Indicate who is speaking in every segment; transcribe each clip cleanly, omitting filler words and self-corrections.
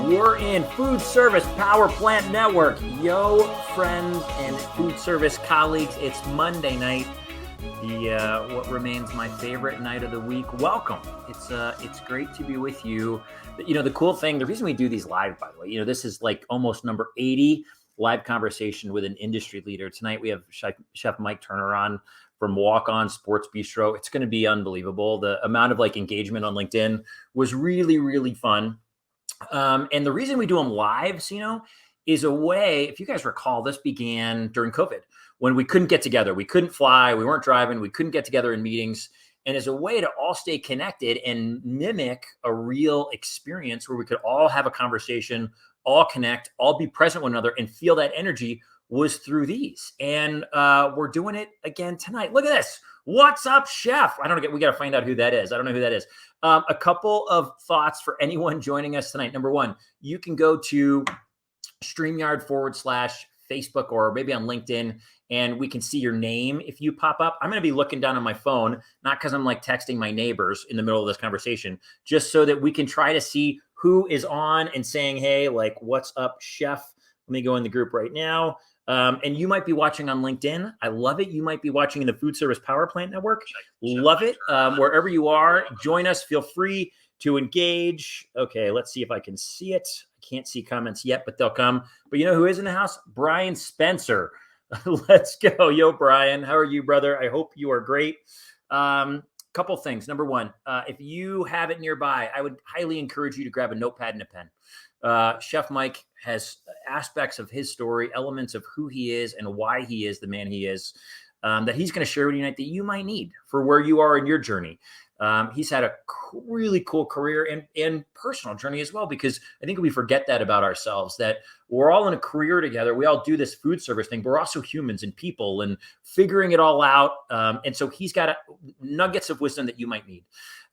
Speaker 1: We're in Food Service Power Plant Network. Yo, friends and food service colleagues, it's Monday night. What remains my favorite night of the week. Welcome. It's great to be with you. You know, the cool thing, the reason we do these live, by the way, this is like almost number 80 live conversation with an industry leader. Tonight we have Chef Mike Turner on from Walk On Sports Bistreaux. It's going to be unbelievable. The amount of engagement on LinkedIn was really, really fun. And the reason we do them live, is a way, if you guys recall, this began during COVID when we couldn't get together. We couldn't fly. We weren't driving. We couldn't get together in meetings. And as a way to all stay connected and mimic a real experience where we could all have a conversation, all connect, all be present with one another and feel that energy was through these. And we're doing it again tonight. Look at this. What's up, Chef? We got to find out who that is. I don't know who that is. A couple of thoughts for anyone joining us tonight. Number one, you can go to StreamYard/Facebook or maybe on LinkedIn, and we can see your name if you pop up. I'm going to be looking down on my phone, not because I'm texting my neighbors in the middle of this conversation, just so that we can try to see who is on and saying, hey, what's up, Chef? Let me go in the group right now. And you might be watching on LinkedIn. I love it. You might be watching in the Food Service Power Plant Network. Love it. Wherever you are, join us. Feel free to engage. Okay, let's see if I can see it. I can't see comments yet, but they'll come. But you know who is in the house? Brian Spencer. Let's go. Yo, Brian. How are you, brother? I hope you are great. Couple things. Number one, if you have it nearby, I would highly encourage you to grab a notepad and a pen. Chef Mike has aspects of his story, elements of who he is and why he is the man he is, that he's going to share with you tonight that you might need for where you are in your journey. He's had a really cool career and personal journey as well, because I think we forget that about ourselves, that we're all in a career together. We all do this food service thing, but we're also humans and people and figuring it all out. And so he's got nuggets of wisdom that you might need.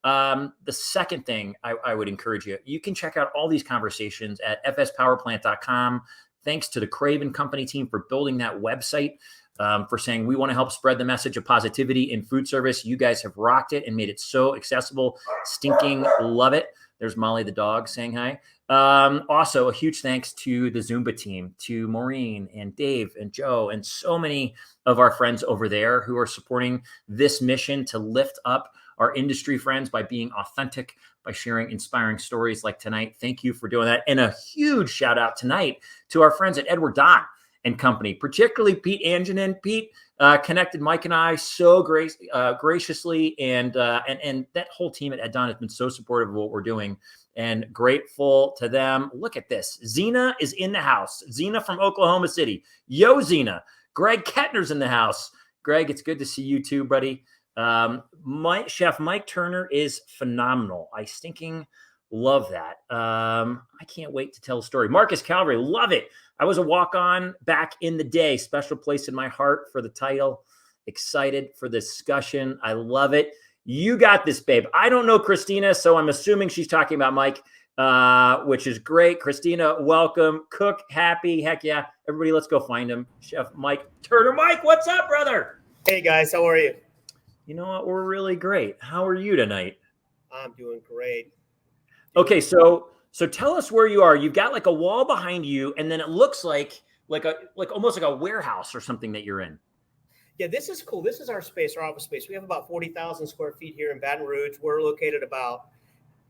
Speaker 1: The second thing I would encourage you can check out all these conversations at fspowerplant.com. Thanks to the Craven Company team for building that website, for saying we want to help spread the message of positivity in food service. You guys have rocked it and made it so accessible. Stinking love it. There's Molly the dog saying hi. Also, a huge thanks to the Zumba team, to Maureen and Dave and Joe and so many of our friends over there who are supporting this mission to lift up our industry friends by being authentic, by sharing inspiring stories like tonight. Thank you for doing that. And a huge shout out tonight to our friends at Edward Don and Company, particularly Pete Anjanin. Pete connected Mike and I so graciously, and that whole team at Ed Don has been so supportive of what we're doing, and grateful to them. Look at this. Zena is in the house. Zena from Oklahoma City. Yo, Zena. Greg Kettner's in the house. Greg, it's good to see you too, buddy. Chef Mike Turner is phenomenal. I stinking love that. I can't wait to tell the story. Marcus Calvary, love it. I was a walk-on back in the day. Special place in my heart for the title. Excited for the discussion. I love it. You got this, babe. I don't know Christina, so I'm assuming she's talking about Mike, which is great. Christina, welcome. Cook, happy. Heck yeah. Everybody, let's go find him. Chef Mike Turner. Mike, what's up, brother?
Speaker 2: Hey, guys. How are you?
Speaker 1: You know what? We're really great. How are you tonight?
Speaker 2: I'm doing great.
Speaker 1: Okay, so tell us where you are. You've got a wall behind you, and then it looks like almost like a warehouse or something that you're in.
Speaker 2: Yeah, this is cool. This is our space, our office space. We have about 40,000 square feet here in Baton Rouge. We're located about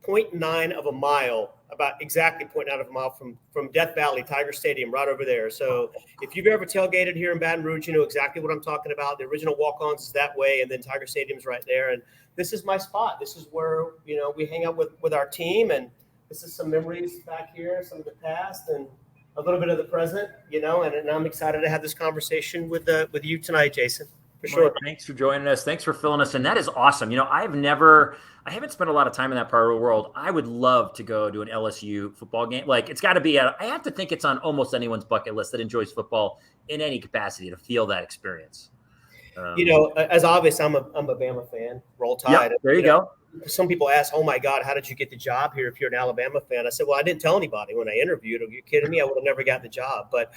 Speaker 2: 0.9 of a mile, about exactly 0.9 of a mile from Death Valley, Tiger Stadium, right over there. So if you've ever tailgated here in Baton Rouge, you know exactly what I'm talking about. The original Walk-Ons is that way, and then Tiger Stadium's right there. And this is my spot. This is where, we hang out with our team, and this is some memories back here, some of the past, and a little bit of the present, and I'm excited to have this conversation with you tonight, Jason. For sure.
Speaker 1: Well, thanks for joining us. Thanks for filling us in. That is awesome. I haven't spent a lot of time in that part of the world. I would love to go to an LSU football game. It's got to be I have to think it's on almost anyone's bucket list that enjoys football in any capacity to feel that experience.
Speaker 2: As obvious, I'm a Bama fan. Roll Tide.
Speaker 1: Yep, there you go.
Speaker 2: Some people ask, "Oh my God, how did you get the job here if you're an Alabama fan?" I said, "Well, I didn't tell anybody when I interviewed. Are you kidding me? I would have never gotten the job." But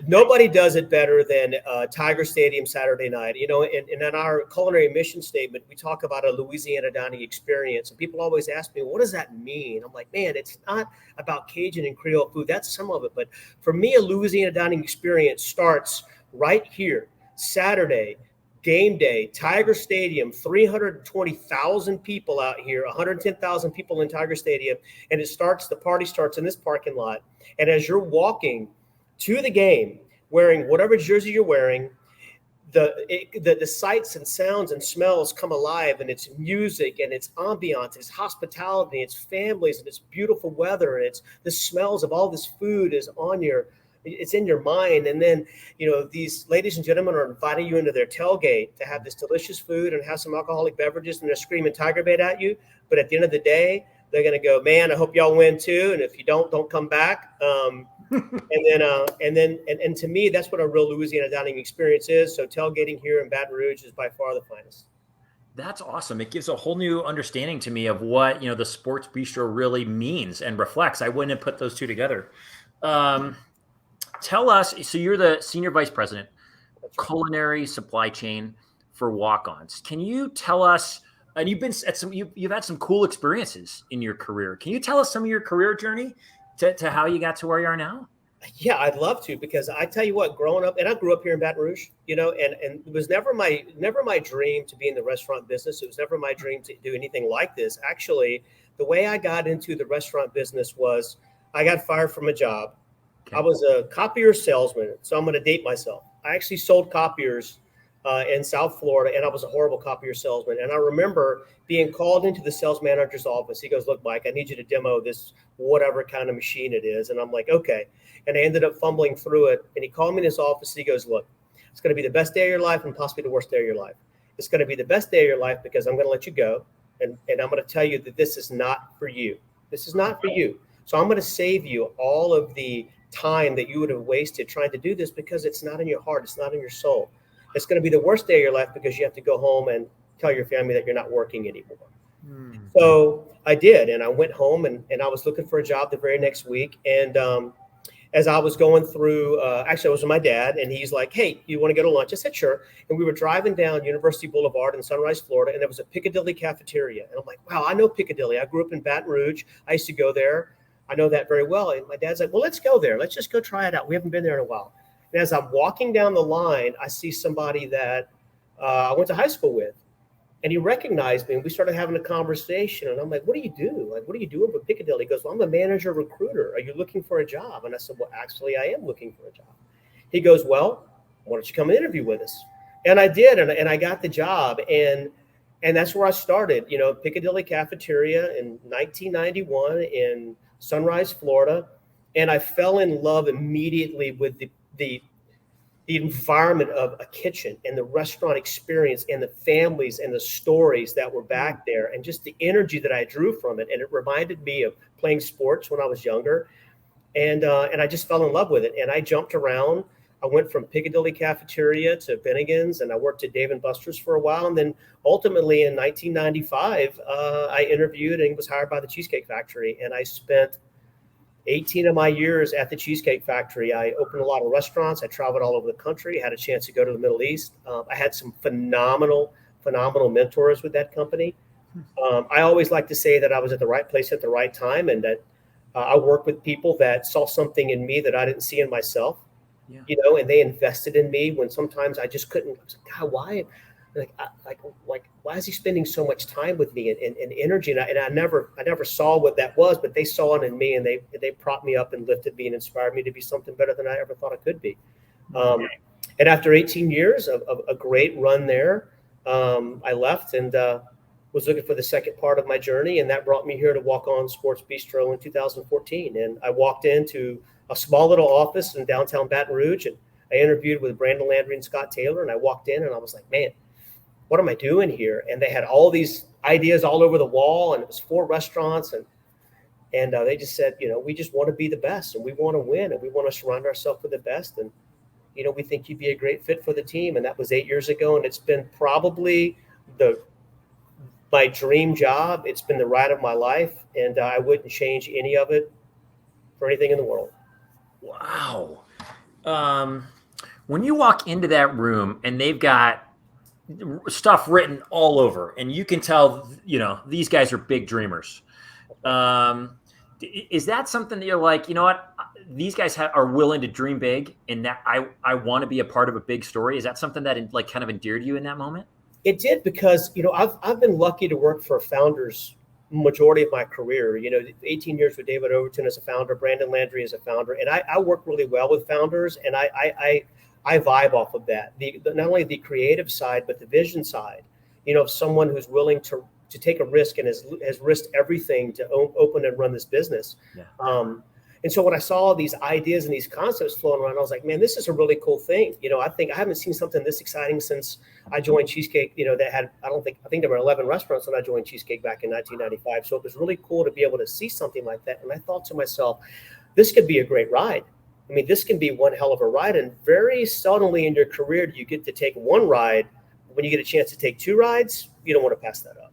Speaker 2: Nobody does it better than Tiger Stadium Saturday night. And in our culinary mission statement, we talk about a Louisiana dining experience. And people always ask me, what does that mean? I'm like, man, it's not about Cajun and Creole food. That's some of it. But for me, a Louisiana dining experience starts right here, Saturday, game day, Tiger Stadium, 320,000 people out here, 110,000 people in Tiger Stadium. And the party starts in this parking lot. And as you're walking to the game, wearing whatever jersey you're wearing, the sights and sounds and smells come alive, and it's music and it's ambiance, it's hospitality, it's families, and it's beautiful weather, and it's the smells of all this food it's in your mind. And then, these ladies and gentlemen are inviting you into their tailgate to have this delicious food and have some alcoholic beverages, and they're screaming Tiger Bait at you. But at the end of the day, they're going to go, man, I hope y'all win too. And if you don't come back. And to me, that's what a real Louisiana dining experience is. So tailgating here in Baton Rouge is by far the finest.
Speaker 1: That's awesome. It gives a whole new understanding to me of what, the sports bistro really means and reflects. I wouldn't have put those two together. Tell us, so you're the senior vice president, culinary supply chain for Walk-Ons. Can you tell us, and you've been at you've had some cool experiences in your career. Can you tell us some of your career journey to how you got to where you are now?
Speaker 2: Yeah, I'd love to, because I tell you what, growing up, and I grew up here in Baton Rouge, and it was never my dream to be in the restaurant business. It was never my dream to do anything like this. Actually, the way I got into the restaurant business was I got fired from a job. Okay. I was a copier salesman, so I'm going to date myself. I actually sold copiers in South Florida, and I was a horrible copier salesman. And I remember being called into the sales manager's office. He goes, look, Mike, I need you to demo this whatever kind of machine it is. And I'm like, okay. And I ended up fumbling through it. And he called me in his office. And he goes, look, it's going to be the best day of your life and possibly the worst day of your life. It's going to be the best day of your life because I'm going to let you go. And I'm going to tell you that this is not for you. This is not for you. So I'm going to save you all of the time that you would have wasted trying to do this, because it's not in your heart. It's not in your soul. It's going to be the worst day of your life because you have to go home and tell your family that you're not working anymore. So I did. And I went home and I was looking for a job the very next week. And as I was going through, actually I was with my dad, and he's like, hey, you want to go to lunch? I said, sure. And we were driving down University Boulevard in Sunrise, Florida, and there was a Piccadilly cafeteria. And I'm like, wow, I know Piccadilly. I grew up in Baton Rouge. I used to go there. I know that very well. And my dad's like, well, let's go there. Let's just go try it out. We haven't been there in a while. And as I'm walking down the line, I see somebody that I went to high school with. And he recognized me, and we started having a conversation. And I'm like, what do you do? Like, what are you doing for Piccadilly? He goes, well, I'm a manager recruiter. Are you looking for a job? And I said, well, actually, I am looking for a job. He goes, well, why don't you come and interview with us? And I did, and I got the job. And that's where I started, Piccadilly Cafeteria in 1991 in Sunrise, Florida. And I fell in love immediately with the environment of a kitchen and the restaurant experience and the families and the stories that were back there, and just the energy that I drew from it. And it reminded me of playing sports when I was younger. And I just fell in love with it. And I jumped around. I went from Piccadilly Cafeteria to Bennigan's, and I worked at Dave & Buster's for a while. And then ultimately in 1995, I interviewed and was hired by the Cheesecake Factory. And I spent 18 of my years at the Cheesecake Factory. I opened a lot of restaurants. I traveled all over the country, had a chance to go to the Middle East. I had some phenomenal mentors with that company. I always like to say that I was at the right place at the right time, and that I worked with people that saw something in me that I didn't see in myself, and they invested in me when sometimes I just couldn't. I was like, God, why? Like, why is he spending so much time with me and energy? And I never saw what that was, but they saw it in me, and they propped me up and lifted me and inspired me to be something better than I ever thought I could be. And after 18 years of a great run there, I left and was looking for the second part of my journey, and that brought me here to Walk-On Sports Bistro in 2014. And I walked into a small little office in downtown Baton Rouge, and I interviewed with Brandon Landry and Scott Taylor, and I walked in and I was like, man, what am I doing here? And they had all these ideas all over the wall, and it was 4 restaurants. And they just said, we just want to be the best, and we want to win, and we want to surround ourselves with the best. And, we think you'd be a great fit for the team. And that was 8 years ago. And it's been probably my dream job. It's been the ride of my life. And I wouldn't change any of it for anything in the world.
Speaker 1: Wow. Um, when you walk into that room and they've got stuff written all over, and you can tell, these guys are big dreamers. Um, is that something that you're like, you know what, these guys are willing to dream big, and that I want to be a part of a big story? Is that something that like kind of endeared you in that moment?
Speaker 2: It did, because I've been lucky to work for founders majority of my career. 18 years with David Overton as a founder, Brandon Landry as a founder, and I work really well with founders, and I vibe off of that. Not only the creative side, but the vision side. Someone who's willing to take a risk and has risked everything to open and run this business.
Speaker 1: Yeah.
Speaker 2: And so when I saw these ideas and these concepts flowing around, I was like, man, this is a really cool thing. I think I haven't seen something this exciting since I joined Cheesecake. That had, I think there were 11 restaurants when I joined Cheesecake back in 1995. So it was really cool to be able to see something like that. And I thought to myself, this could be a great ride. I mean, this can be one hell of a ride. And very seldomly in your career do you get to take one ride. When you get a chance to take two rides, you don't want to pass that up.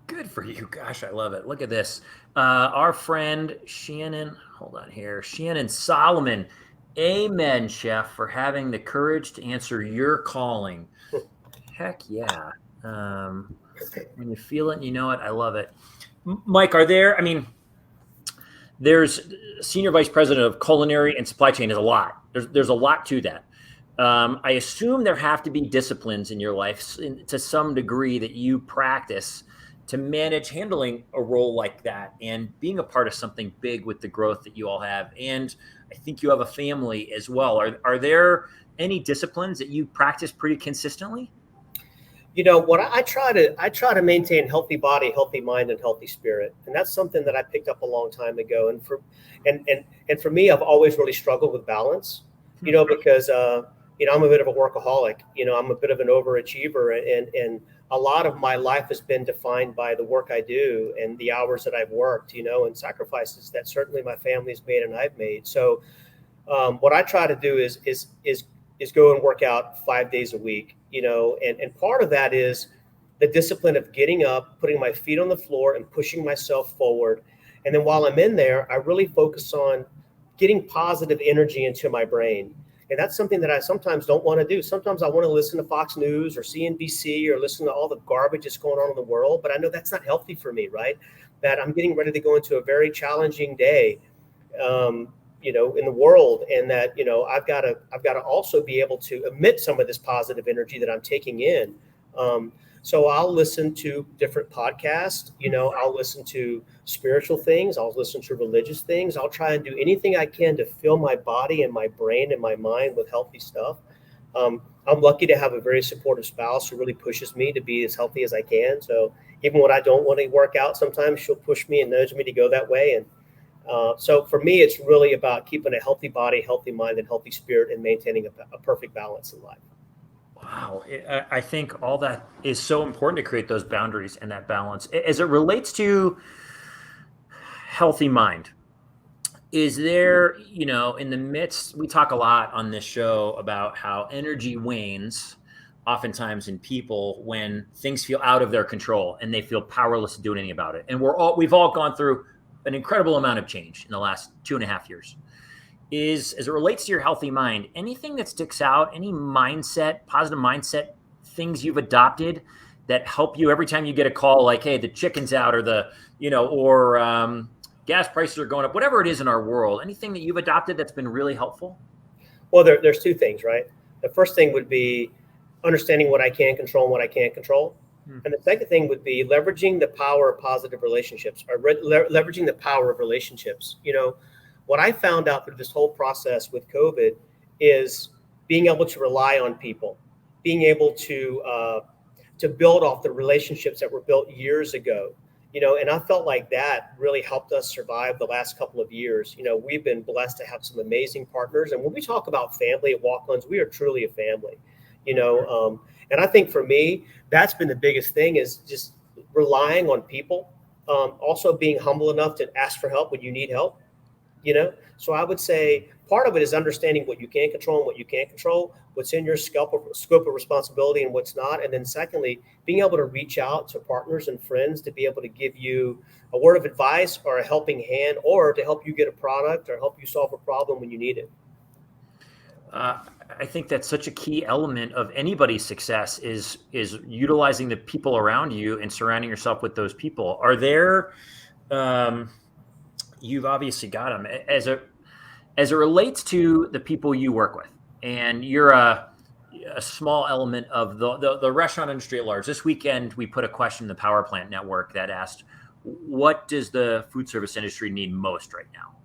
Speaker 1: Good for you. Gosh, I love it. Look at this. Our friend Shannon, hold on here. Shannon Solomon. Amen, chef, for having the courage to answer your calling. Heck yeah. When you feel it and you know it, I love it. Mike, there's senior vice president of culinary and supply chain. Is a lot. There's a lot to that. I assume there have to be disciplines in your life to some degree that you practice to manage handling a role like that and being a part of something big with the growth that you all have. And I think you have a family as well. Are there any disciplines that you practice pretty consistently?
Speaker 2: What I try to maintain healthy body, healthy mind, and healthy spirit. And that's something that I picked up a long time ago. And for me, I've always really struggled with balance, because I'm a bit of a workaholic. I'm a bit of an overachiever, and a lot of my life has been defined by the work I do and the hours that I've worked, and sacrifices that certainly my family's made and I've made. So what I try to do is go and work out 5 days a week, and part of that is the discipline of getting up, putting my feet on the floor and pushing myself forward. And then while I'm in there, I really focus on getting positive energy into my brain. And that's something that I sometimes don't want to do. Sometimes I want to listen to Fox News or CNBC or listen to all the garbage that's going on in the world. But I know that's not healthy for me, right? That I'm getting ready to go into a very challenging day, in the world. And that, I've got to also be able to emit some of this positive energy that I'm taking in. So I'll listen to different podcasts, I'll listen to spiritual things. I'll listen to religious things. I'll try and do anything I can to fill my body and my brain and my mind with healthy stuff. I'm lucky to have a very supportive spouse who really pushes me to be as healthy as I can. So even when I don't want to work out, sometimes she'll push me and nudge me to go that way. And so for me, it's really about keeping a healthy body, healthy mind, and healthy spirit, and maintaining a perfect balance in life.
Speaker 1: Wow. I think all that is so important to create those boundaries and that balance. As it relates to healthy mind, is there, in the midst, we talk a lot on this show about how energy wanes oftentimes in people when things feel out of their control and they feel powerless to do anything about it. And we've all gone through an incredible amount of change in the last 2.5 years. As it relates to your healthy mind, anything that sticks out, any positive mindset things you've adopted that help you every time you get a call like, hey, the chicken's out, or gas prices are going up, whatever it is in our world, anything that you've adopted that's been really helpful?
Speaker 2: Well, there's two things, right? The first thing would be understanding what I can control and what I can't control. And the second thing would be leveraging the power of positive relationships, or leveraging the power of relationships. What I found out through this whole process with COVID is being able to rely on people, being able to build off the relationships that were built years ago, and I felt like that really helped us survive the last couple of years. We've been blessed to have some amazing partners. And when we talk about family at Walk-Ons, we are truly a family, and I think for me, that's been the biggest thing, is just relying on people, also being humble enough to ask for help when you need help. So I would say part of it is understanding what you can control and what you can't control, what's in your scope of responsibility and what's not. And then secondly, being able to reach out to partners and friends to be able to give you a word of advice or a helping hand, or to help you get a product or help you solve a problem when you need it.
Speaker 1: I think that's such a key element of anybody's success is utilizing the people around you and surrounding yourself with those people. Are there, you've obviously got them as it relates to the people you work with, and you're a small element of the restaurant industry at large. This weekend, we put a question in the Power Plant Network that asked, what does the food service industry need most right now?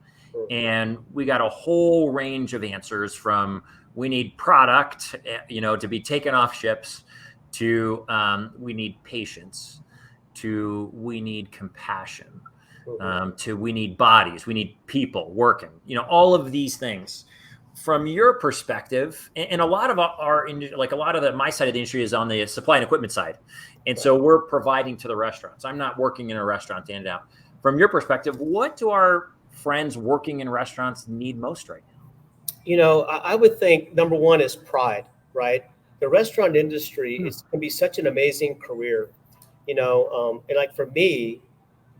Speaker 1: And we got a whole range of answers from we need product, to be taken off ships, to we need patience, to we need compassion, to we need bodies, we need people working, all of these things. From your perspective, and a lot of my side of the industry is on the supply and equipment side. And so we're providing to the restaurants. I'm not working in a restaurant to hand it out. From your perspective, what do our friends working in restaurants need most right now?
Speaker 2: I would think number one is pride, right? The restaurant industry can be such an amazing career, and like for me,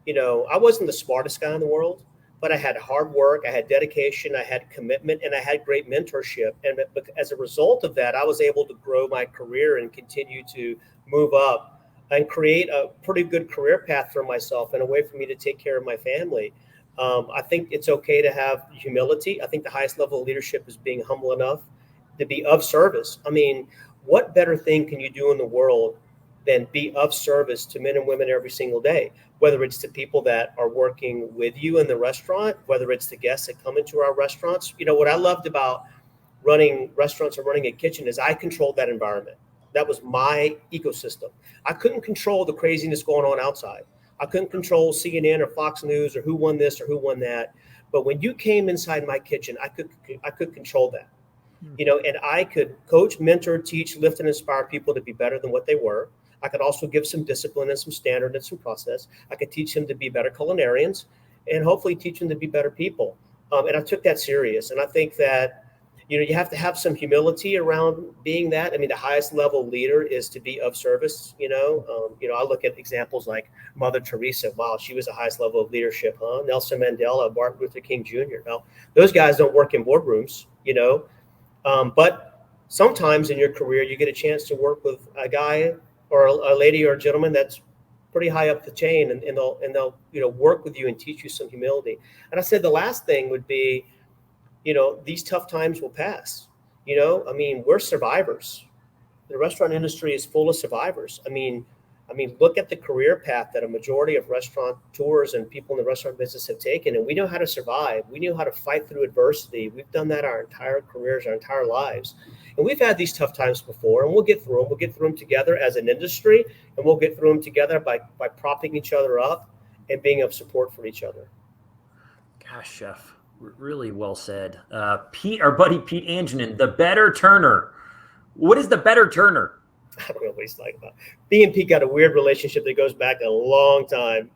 Speaker 2: I wasn't the smartest guy in the world, but I had hard work, I had dedication, I had commitment, and I had great mentorship. And as a result of that, I was able to grow my career and continue to move up and create a pretty good career path for myself and a way for me to take care of my family. I think it's okay to have humility. I think the highest level of leadership is being humble enough to be of service. I mean, what better thing can you do in the world than be of service to men and women every single day, whether it's the people that are working with you in the restaurant, whether it's the guests that come into our restaurants. What I loved about running restaurants or running a kitchen is I controlled that environment. That was my ecosystem. I couldn't control the craziness going on outside. I couldn't control CNN or Fox News or who won this or who won that. But when you came inside my kitchen, I could control that. And I could coach, mentor, teach, lift, and inspire people to be better than what they were. I could also give some discipline and some standard and some process. I could teach them to be better culinarians and hopefully teach them to be better people. And I took that serious. And I think that, you have to have some humility around being that. I mean, the highest level leader is to be of service. I look at examples like Mother Teresa. Wow, she was the highest level of leadership, huh? Nelson Mandela, Martin Luther King Jr. Now, those guys don't work in boardrooms, but sometimes in your career, you get a chance to work with a guy or a lady or a gentleman that's pretty high up the chain, and they'll work with you and teach you some humility. And I said the last thing would be, these tough times will pass. We're survivors. The restaurant industry is full of survivors. I mean, look at the career path that a majority of restaurateurs and people in the restaurant business have taken, and we know how to survive. We know how to fight through adversity. We've done that our entire careers, our entire lives. And we've had these tough times before, and we'll get through them. We'll get through them together as an industry, and we'll get through them together by propping each other up and being of support for each other.
Speaker 1: Gosh, Chef, really well said. Pete, our buddy Pete Angenin, the better turner. What is the better turner?
Speaker 2: I don't know what he's talking about. Me and Pete got a weird relationship that goes back a long time.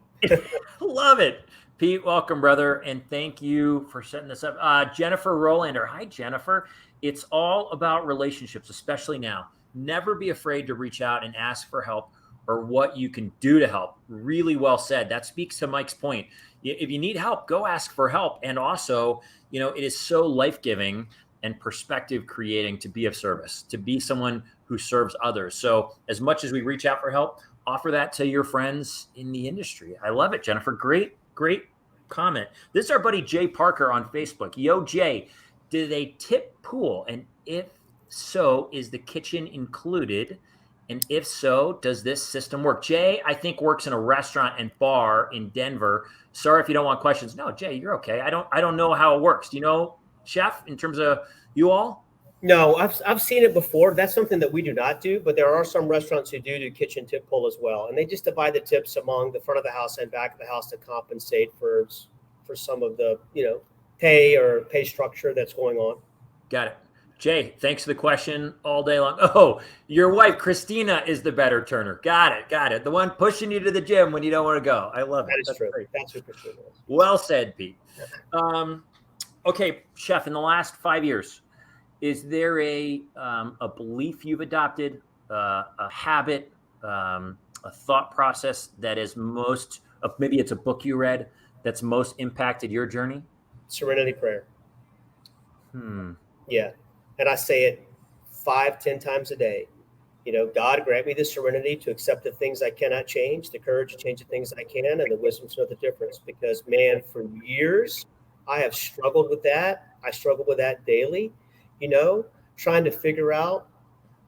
Speaker 1: Love it. Pete, welcome, brother. And thank you for setting this up. Jennifer Rolander. Hi, Jennifer. It's all about relationships, especially now. Never be afraid to reach out and ask for help or what you can do to help. Really well said. That speaks to Mike's point. If you need help, go ask for help. And also, it is so life-giving and perspective creating to be of service, to be someone who serves others. So as much as we reach out for help, offer that to your friends in the industry. I love it, Jennifer. Great comment. This is our buddy Jay Parker on Facebook. Yo, Jay, do they tip pool? And if so, is the kitchen included? And if so, does this system work? Jay, I think, works in a restaurant and bar in Denver. Sorry if you don't want questions. No, Jay, you're okay. I don't know how it works. Do you know, Chef, in terms of you all?
Speaker 2: No, I've seen it before. That's something that we do not do, but there are some restaurants who do kitchen tip pool as well. And they just divide the tips among the front of the house and back of the house to compensate for some of the, pay structure that's going on.
Speaker 1: Got it. Jay, thanks for the question all day long. Oh, your wife, Christina, is the better turner. Got it. The one pushing you to the gym when you don't want to go. I love it.
Speaker 2: That is true. Great. That's who Christina is.
Speaker 1: Well said, Pete. Okay, Chef, in the last 5 years, is there a belief you've adopted, a habit, a thought process that is most, maybe it's a book you read that's most impacted your journey?
Speaker 2: Serenity Prayer. Yeah. And I say it 5-10 times a day. God grant me the serenity to accept the things I cannot change, the courage to change the things I can, and the wisdom to know the difference. Because, man, for years, I have struggled with that. I struggle with that daily, trying to figure out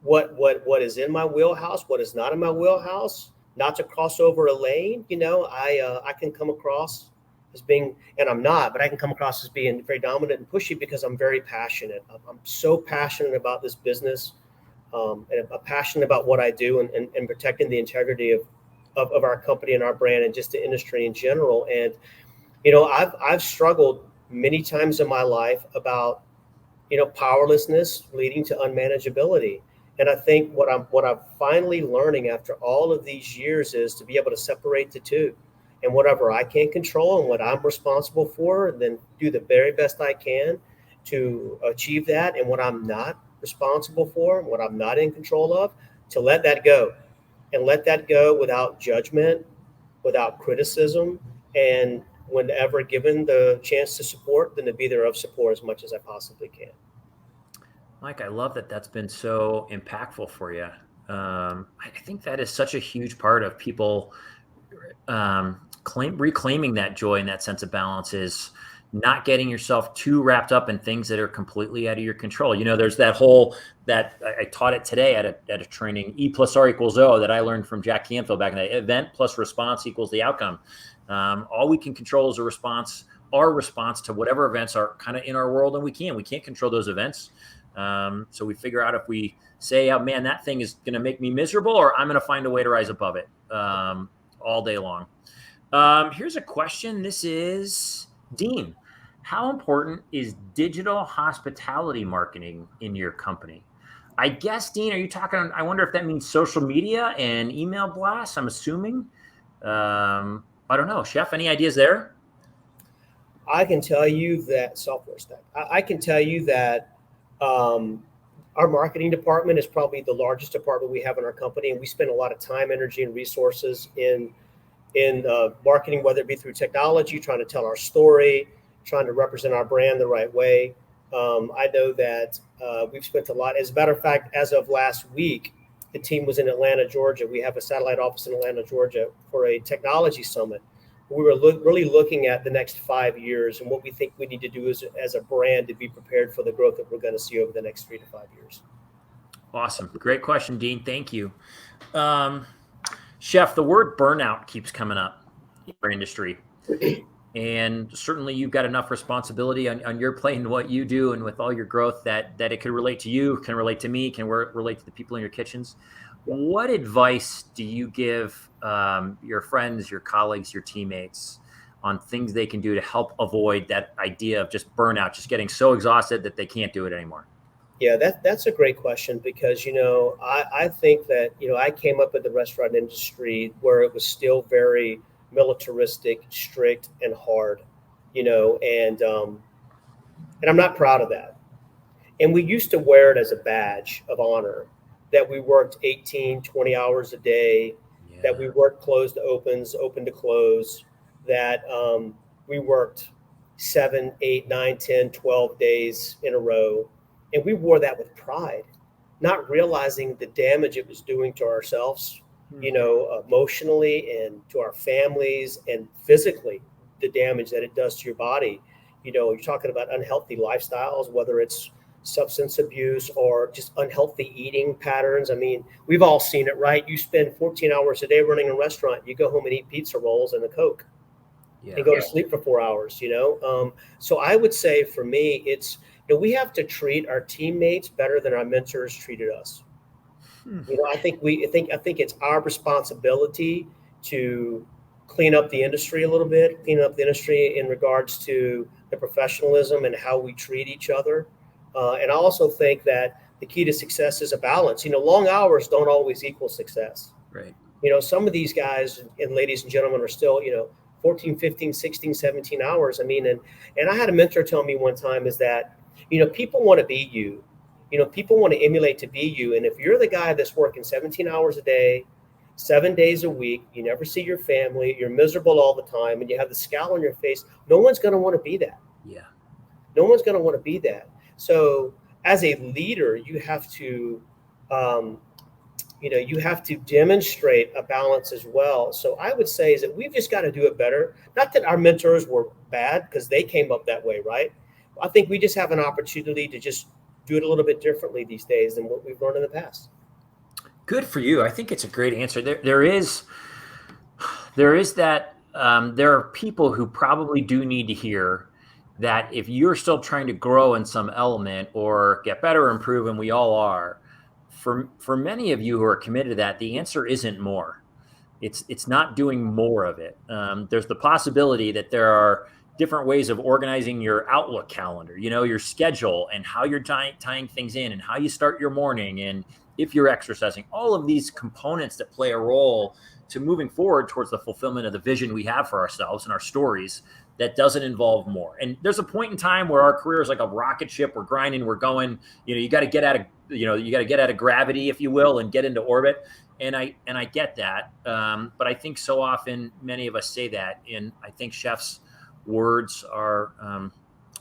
Speaker 2: what is in my wheelhouse, what is not in my wheelhouse, not to cross over a lane. I can come across as being, and I'm not, but I can come across as being very dominant and pushy because I'm very passionate. I'm so passionate about this business. And I'm passionate about what I do and protecting the integrity of our company and our brand and just the industry in general. And, I've struggled many times in my life about, powerlessness leading to unmanageability. And I think what I'm finally learning after all of these years is to be able to separate the two, and whatever I can control and what I'm responsible for, then do the very best I can to achieve that. And what I'm not responsible for, what I'm not in control of, to let that go, and let that go without judgment, without criticism, and whenever given the chance to support, then to be there of support as much as I possibly can.
Speaker 1: Mike, I love that that's been so impactful for you. I think that is such a huge part of people reclaiming that joy and that sense of balance, is not getting yourself too wrapped up in things that are completely out of your control. There's that I taught it today at a training, E plus R equals O, that I learned from Jack Canfield back in the day. Event plus response equals the outcome. All we can control is our response to whatever events are kind of in our world, and we can't control those events. So we figure out if we say, oh man, that thing is going to make me miserable, or I'm going to find a way to rise above it all day long. Here's a question. This is Dean. How important is digital hospitality marketing in your company? I guess, Dean, are you talking, I wonder if that means social media and email blasts, I'm assuming. I don't know. Chef, any ideas there?
Speaker 2: I can tell you that software stack. I can tell you that our marketing department is probably the largest department we have in our company, and we spend a lot of time, energy, and resources in marketing, whether it be through technology, trying to tell our story, trying to represent our brand the right way. I know that we've spent a lot. As a matter of fact, as of last week, the team was in Atlanta, Georgia. We have a satellite office in Atlanta, Georgia, for a technology summit. We were really looking at the next 5 years and what we think we need to do as a brand to be prepared for the growth that we're going to see over the next 3 to 5 years.
Speaker 1: Awesome. Great question, Dean. Thank you. Chef, the word burnout keeps coming up in our industry. And certainly you've got enough responsibility on your plate and what you do, and with all your growth that it could relate to you, can relate to me, can relate to the people in your kitchens. What advice do you give your friends, your colleagues, your teammates on things they can do to help avoid that idea of just burnout, just getting so exhausted that they can't do it anymore?
Speaker 2: Yeah, that's a great question, because, I think that, I came up in the restaurant industry where it was still very militaristic, strict, and hard, and I'm not proud of that. And we used to wear it as a badge of honor that we worked 18, 20 hours a day, that we worked closed to opens, open to close, that we worked 7, 8, 9, 10, 12 days in a row. And we wore that with pride, not realizing the damage it was doing to ourselves, emotionally, and to our families, and physically, the damage that it does to your body. You're talking about unhealthy lifestyles, whether it's substance abuse or just unhealthy eating patterns. I mean, we've all seen it, right? You spend 14 hours a day running a restaurant. You go home and eat pizza rolls and a Coke and go to sleep for 4 hours, So I would say for me, it's, we have to treat our teammates better than our mentors treated us. I think it's our responsibility to clean up the industry a little bit, clean up the industry in regards to the professionalism and how we treat each other. And I also think that the key to success is a balance. Long hours don't always equal success.
Speaker 1: Right.
Speaker 2: Some of these guys and ladies and gentlemen are still, 14, 15, 16, 17 hours. I mean, and I had a mentor tell me one time is that, people want to be you. People want to emulate to be you. And if you're the guy that's working 17 hours a day, 7 days a week, you never see your family, you're miserable all the time, and you have the scowl on your face, no one's going to want to be that.
Speaker 1: Yeah.
Speaker 2: No one's going to want to be that. So as a leader, you have to, you have to demonstrate a balance as well. So I would say is that we've just got to do it better. Not that our mentors were bad because they came up that way, right? I think we just have an opportunity to just do it a little bit differently these days than what we've learned in the past.
Speaker 1: Good for you. I think it's a great answer. There is that. There are people who probably do need to hear that if you're still trying to grow in some element or get better or improve, and we all are, for many of you who are committed to that, the answer isn't more. It's not doing more of it. There's the possibility that there are different ways of organizing your Outlook calendar, your schedule and how you're tying things in and how you start your morning and if you're exercising, all of these components that play a role to moving forward towards the fulfillment of the vision we have for ourselves and our stories that doesn't involve more. And there's a point in time where our career is like a rocket ship. We're grinding, we're going, you got to get out of gravity, if you will, and get into orbit. And I get that. But I think so often many of us say that, and I think Chef's words are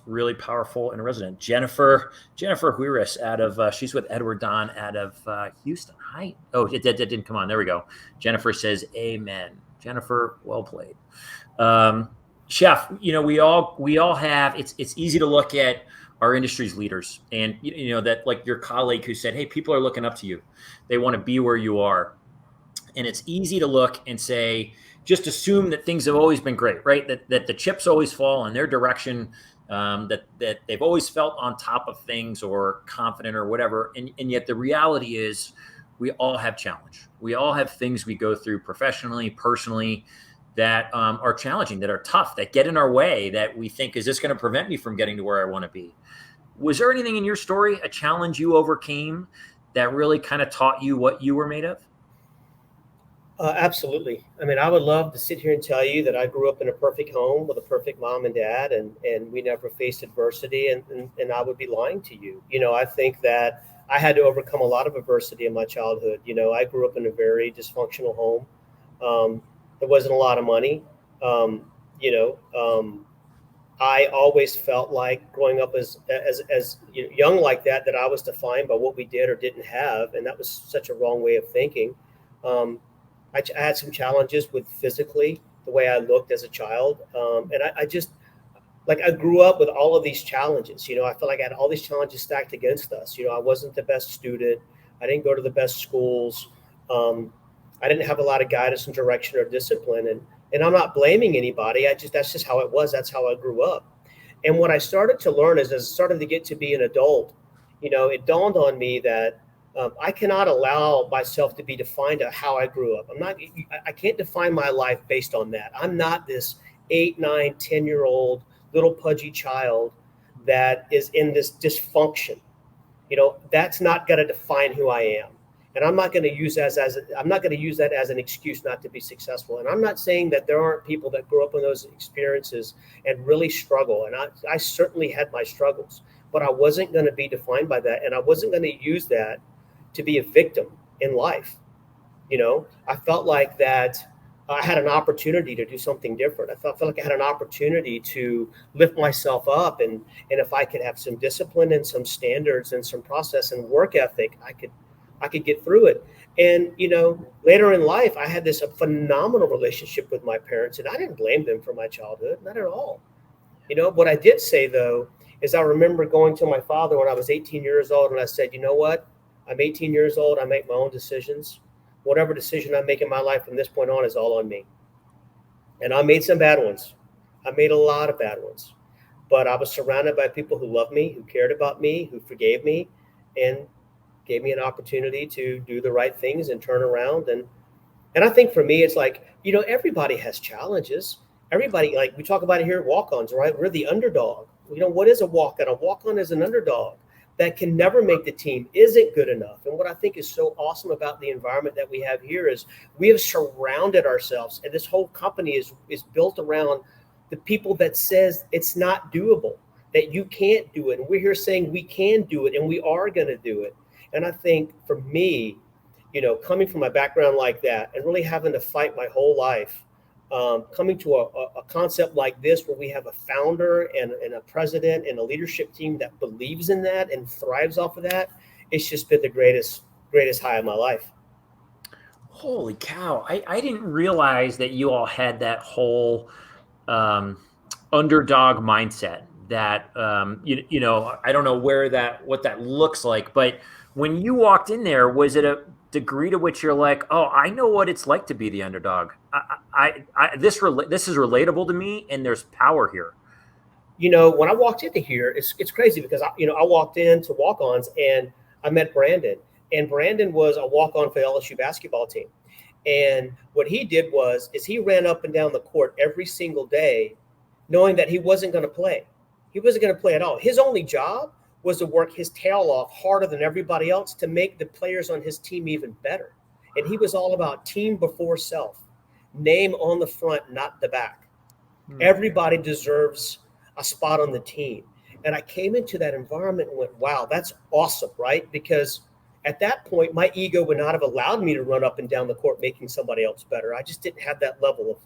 Speaker 1: really powerful and resonant. Jennifer Huiris out of she's with Edward Don out of Houston. Hi. Oh, that didn't come on. There we go. Jennifer says, "Amen." Jennifer, well played. Chef, we all have. It's easy to look at our industry's leaders, and that, like your colleague who said, "Hey, people are looking up to you. They want to be where you are." And it's easy to look and say, just assume that things have always been great, right? That the chips always fall in their direction. That they've always felt on top of things or confident or whatever. And yet the reality is we all have challenge. We all have things we go through professionally, personally, that are challenging, that are tough, that get in our way, that we think, is this going to prevent me from getting to where I want to be? Was there anything in your story, a challenge you overcame that really kind of taught you what you were made of?
Speaker 2: Absolutely. I mean, I would love to sit here and tell you that I grew up in a perfect home with a perfect mom and dad, and we never faced adversity, and I would be lying to you. I think that I had to overcome a lot of adversity in my childhood. I grew up in a very dysfunctional home. There wasn't a lot of money. I always felt like growing up as young like that I was defined by what we did or didn't have, and that was such a wrong way of thinking. I had some challenges with physically the way I looked as a child. And I just, like, I grew up with all of these challenges. I felt like I had all these challenges stacked against us. I wasn't the best student. I didn't go to the best schools. I didn't have a lot of guidance and direction or discipline. And I'm not blaming anybody. That's just how it was. That's how I grew up. And what I started to learn is, as I started to get to be an adult, it dawned on me that I cannot allow myself to be defined by how I grew up. I can't define my life based on that. I'm not this 8, 9, 10-year-old little pudgy child that is in this dysfunction. That's not going to define who I am. And I'm not going to use that as an excuse not to be successful. And I'm not saying that there aren't people that grew up in those experiences and really struggle. And I certainly had my struggles, but I wasn't going to be defined by that. And I wasn't going to use that to be a victim in life. I felt like that I had an opportunity to do something different. I felt like I had an opportunity to lift myself up. And if I could have some discipline and some standards and some process and work ethic, I could get through it. And, later in life, I had this phenomenal relationship with my parents, and I didn't blame them for my childhood, not at all. What I did say, though, is I remember going to my father when I was 18 years old, and I said, you know what? I'm 18 years old. I make my own decisions. Whatever decision I make in my life from this point on is all on me. And I made some bad ones. I made a lot of bad ones. But I was surrounded by people who loved me, who cared about me, who forgave me, and gave me an opportunity to do the right things and turn around. And I think for me, it's like, everybody has challenges. Everybody, like we talk about it here at Walk-Ons, right? We're the underdog. What is a walk-on? A walk-on is an underdog that can never make the team, isn't good enough. And what I think is so awesome about the environment that we have here is we have surrounded ourselves, and this whole company is built around the people that says it's not doable, that you can't do it. And we're here saying we can do it, and we are going to do it. And I think for me, coming from a background like that and really having to fight my whole life coming to a concept like this where we have a founder and a president and a leadership team that believes in that and thrives off of that, it's just been the greatest high of my life.
Speaker 1: Holy cow. I didn't realize that you all had that whole underdog mindset that, you know, I don't know what that looks like, but when you walked in there, was it a degree to which you're like, oh, I know what it's like to be the underdog. This is relatable to me, and there's power here.
Speaker 2: You know, when I walked into here, it's crazy because I walked in to walk-ons and I met Brandon, and Brandon was a walk-on for the LSU basketball team. And what he did is he ran up and down the court every single day, knowing that he wasn't going to play. He wasn't going to play at all. His only job was to work his tail off harder than everybody else to make the players on his team even better. And he was all about team before self, name on the front, not the back. Everybody deserves a spot on the team. And I came into that environment and went, wow, that's awesome, right? Because at that point, my ego would not have allowed me to run up and down the court making somebody else better. I just didn't have that level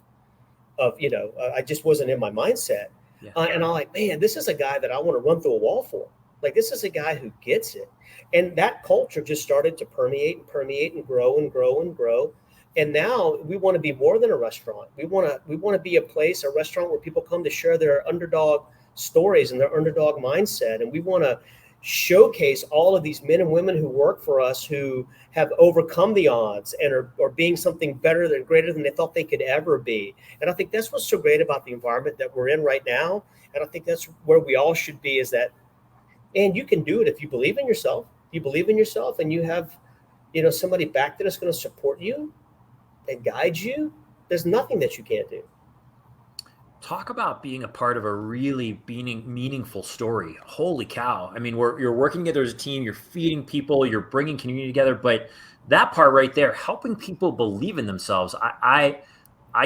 Speaker 2: of I just wasn't in my mindset. Yeah. And I'm like, man, this is a guy that I want to run through a wall for. Like, this is a guy who gets it. And that culture just started to permeate and grow and grow and grow. And now we want to be more than a restaurant. We want to be a restaurant where people come to share their underdog stories and their underdog mindset. And we want to showcase all of these men and women who work for us who have overcome the odds and are being something better than greater than they thought they could ever be. And I think that's what's so great about the environment that we're in right now. And I think that's where we all should be, is that, and you can do it if you believe in yourself. You believe in yourself and you have, somebody back there that's going to support you and guide you. There's nothing that you can't do.
Speaker 1: Talk about being a part of a really meaningful story. Holy cow. I mean, you're working together as a team, you're feeding people, you're bringing community together, but that part right there, helping people believe in themselves. I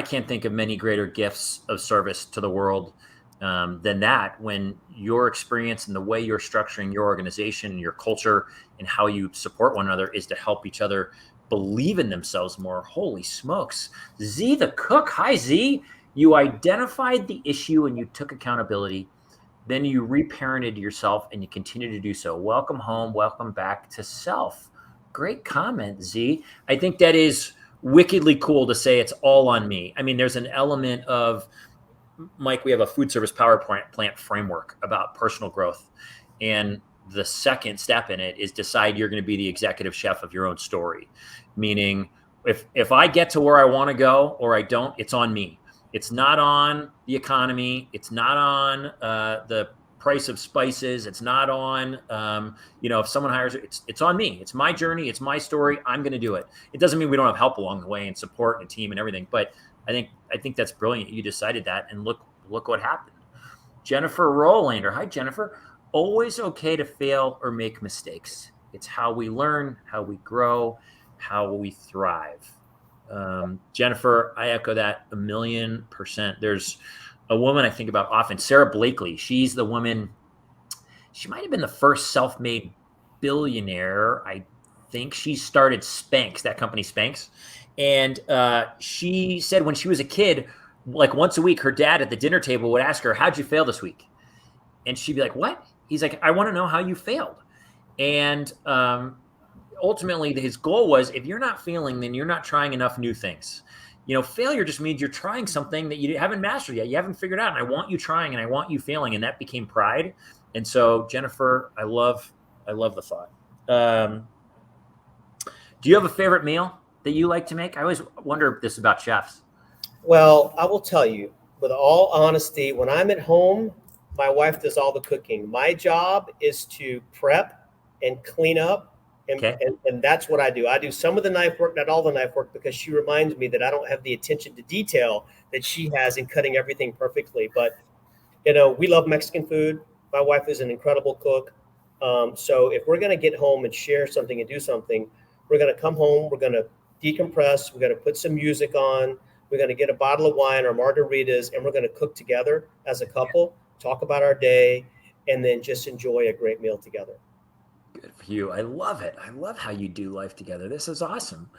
Speaker 1: can't think of many greater gifts of service to the world than that, when your experience and the way you're structuring your organization and your culture and how you support one another is to help each other believe in themselves more. Holy smokes. Z the cook. Hi, Z. You identified the issue and you took accountability. Then you reparented yourself and you continue to do so. Welcome home. Welcome back to self. Great comment, Z. I think that is wickedly cool to say it's all on me. I mean, there's an element of, Mike, we have a food service power plant framework about personal growth. And the second step in it is decide you're going to be the executive chef of your own story. Meaning, if I get to where I want to go or I don't, it's on me. It's not on the economy. It's not on the price of spices. It's not on, if someone hires it, it's on me. It's my journey. It's my story. I'm going to do it. It doesn't mean we don't have help along the way and support and a team and everything. But I think that's brilliant. You decided that, and look what happened. Jennifer Rolander. Hi, Jennifer. Always okay to fail or make mistakes. It's how we learn, how we grow, how we thrive. Jennifer, I echo that 1,000,000%. There's a woman I think about often, Sarah Blakely. She's the woman, she might have been the first self-made billionaire. I think she started Spanx, that company Spanx. And she said when she was a kid, like once a week, her dad at the dinner table would ask her, how'd you fail this week? And she'd be like, what? He's like, I want to know how you failed. And ultimately, his goal was, if you're not failing, then you're not trying enough new things. Failure just means you're trying something that you haven't mastered yet. You haven't figured out. And I want you trying and I want you failing. And that became pride. And so, Jennifer, I love the thought. Do you have a favorite meal that you like to make? I always wonder this about chefs.
Speaker 2: Well, I will tell you, with all honesty, when I'm at home, my wife does all the cooking. My job is to prep and clean up. And that's what I do. I do some of the knife work, not all the knife work, because she reminds me that I don't have the attention to detail that she has in cutting everything perfectly. But, we love Mexican food. My wife is an incredible cook. So if we're going to get home and share something and do something, we're going to come home, we're going to decompress, we're going to put some music on, we're going to get a bottle of wine or margaritas, and we're going to cook together as a couple, talk about our day, and then just enjoy a great meal together.
Speaker 1: Good for you. I love it. I love how you do life together. This is awesome.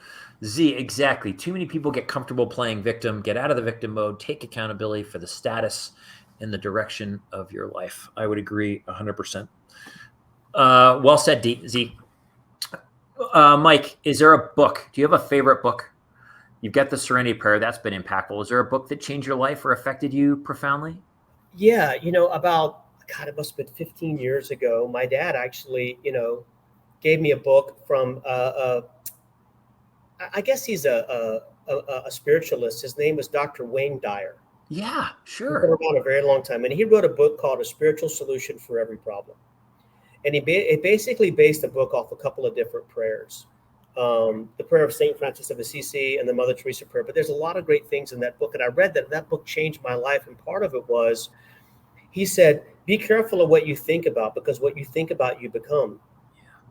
Speaker 1: Z, exactly. Too many people get comfortable playing victim, get out of the victim mode, take accountability for the status and the direction of your life. I would agree 100%. Well said, Z. Mike, is there a book? Do you have a favorite book? You've got the Serenity Prayer. That's been impactful. Is there a book that changed your life or affected you profoundly?
Speaker 2: Yeah, God, it must have been 15 years ago. My dad actually, gave me a book from, I guess he's a spiritualist. His name was Dr. Wayne Dyer.
Speaker 1: Yeah,
Speaker 2: He's been
Speaker 1: sure.
Speaker 2: around a very long time. And he wrote a book called A Spiritual Solution for Every Problem. And he basically based the book off a couple of different prayers. The prayer of St. Francis of Assisi and the Mother Teresa prayer. But there's a lot of great things in that book. And I read that book changed my life. And part of it was, he said, be careful of what you think about, because what you think about, you become.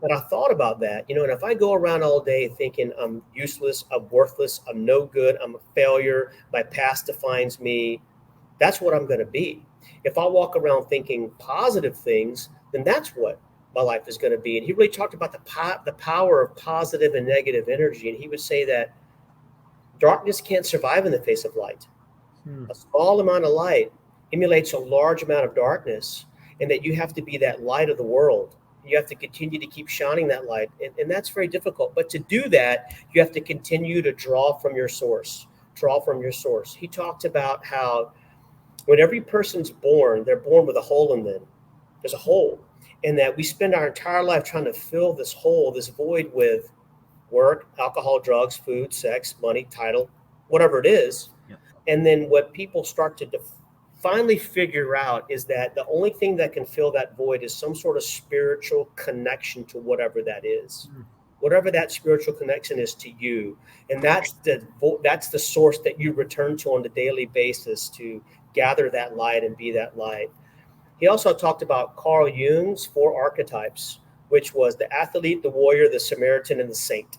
Speaker 2: But I thought about that, and if I go around all day thinking I'm useless, I'm worthless, I'm no good, I'm a failure, my past defines me, that's what I'm going to be. If I walk around thinking positive things, then that's what my life is going to be. And he really talked about the power of positive and negative energy. And he would say that darkness can't survive in the face of light. A small amount of light emulates a large amount of darkness, and that you have to be that light of the world. You have to continue to keep shining that light. And that's very difficult. But to do that, you have to continue to draw from your source. He talked about how when every person's born, they're born with a hole in them. There's a hole. And that we spend our entire life trying to fill this hole, this void, with work, alcohol, drugs, food, sex, money, title, whatever it is.
Speaker 1: Yep.
Speaker 2: And then what people start to finally figure out is that the only thing that can fill that void is some sort of spiritual connection to whatever that is, whatever that spiritual connection is to you. And that's the source that you return to on a daily basis to gather that light and be that light. He also talked about Carl Jung's 4 archetypes, which was the athlete, the warrior, the Samaritan, and the saint.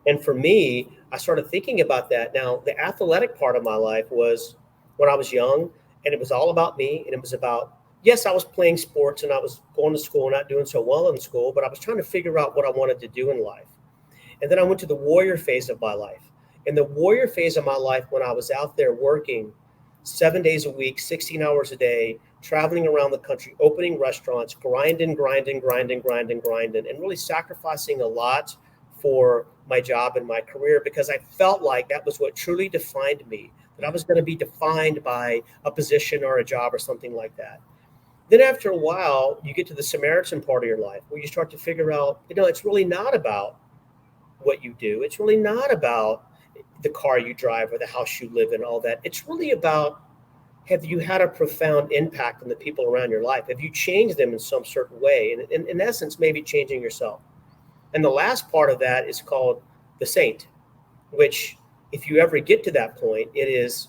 Speaker 2: And for me, I started thinking about that. Now, the athletic part of my life was when I was young, and it was all about me. And it was about, yes, I was playing sports and I was going to school, not doing so well in school, but I was trying to figure out what I wanted to do in life. And then I went to the warrior phase of my life. And the warrior phase of my life, when I was out there working 7 days a week, 16 hours a day, traveling around the country, opening restaurants, grinding, and really sacrificing a lot for my job and my career, because I felt like that was what truly defined me, that I was going to be defined by a position or a job or something like that. Then after a while, you get to the Samaritan part of your life where you start to figure out, it's really not about what you do. It's really not about the car you drive or the house you live in, all that. It's really about, have you had a profound impact on the people around your life? Have you changed them in some certain way? And in essence, maybe changing yourself. And the last part of that is called the saint, which, if you ever get to that point, it is,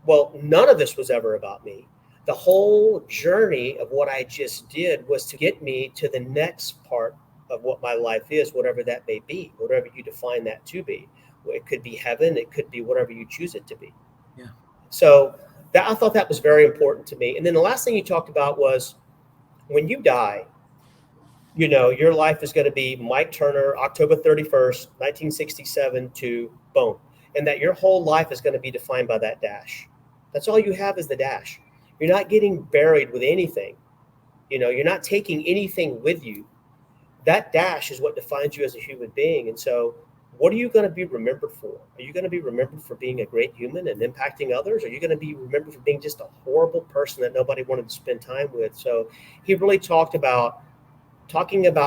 Speaker 2: well, none of this was ever about me. The whole journey of what I just did was to get me to the next part of what my life is, whatever that may be, whatever you define that to be. It could be heaven. It could be whatever you choose it to be.
Speaker 1: Yeah.
Speaker 2: So I thought that was very important to me. And then the last thing you talked about was, when you die, your life is going to be Mike Turner, October 31st, 1967 to boom. And that your whole life is going to be defined by that dash. That's all you have is the dash. You're not getting buried with anything. You're not taking anything with you. That dash is what defines you as a human being. And so what are you going to be remembered for? Are you going to be remembered for being a great human and impacting others? Are you going to be remembered for being just a horrible person that nobody wanted to spend time with? So he really talking about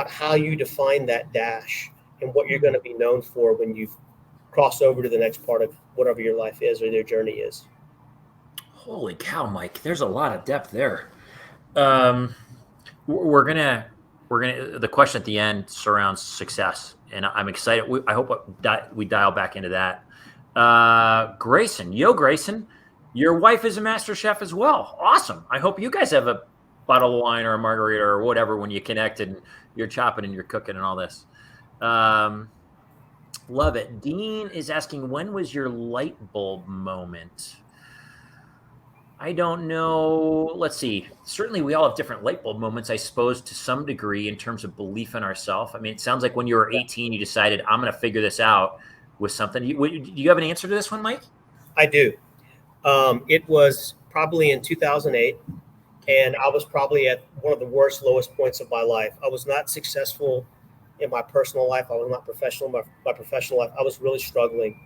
Speaker 2: how you define that dash and what you're going to be known for when you've crossed over to the next part of whatever your life is or their journey is.
Speaker 1: Holy cow, Mike! There's a lot of depth there. We're gonna. The question at the end surrounds success, and I'm excited. I hope we dial back into that. Grayson, Grayson, your wife is a master chef as well. Awesome. I hope you guys have a bottle of wine or a margarita or whatever when you connect and you're chopping and you're cooking and all this. Love it. Dean is asking, when was your light bulb moment? I don't know. Let's see. Certainly, we all have different light bulb moments, I suppose, to some degree in terms of belief in ourselves. I mean, it sounds like when you were 18, you decided, I'm going to figure this out with something. Do you have an answer to this one, Mike?
Speaker 2: I do. It was probably in 2008, and I was probably at one of the worst, lowest points of my life. I was not successful in my personal life. I was not professional in my professional life. I was really struggling,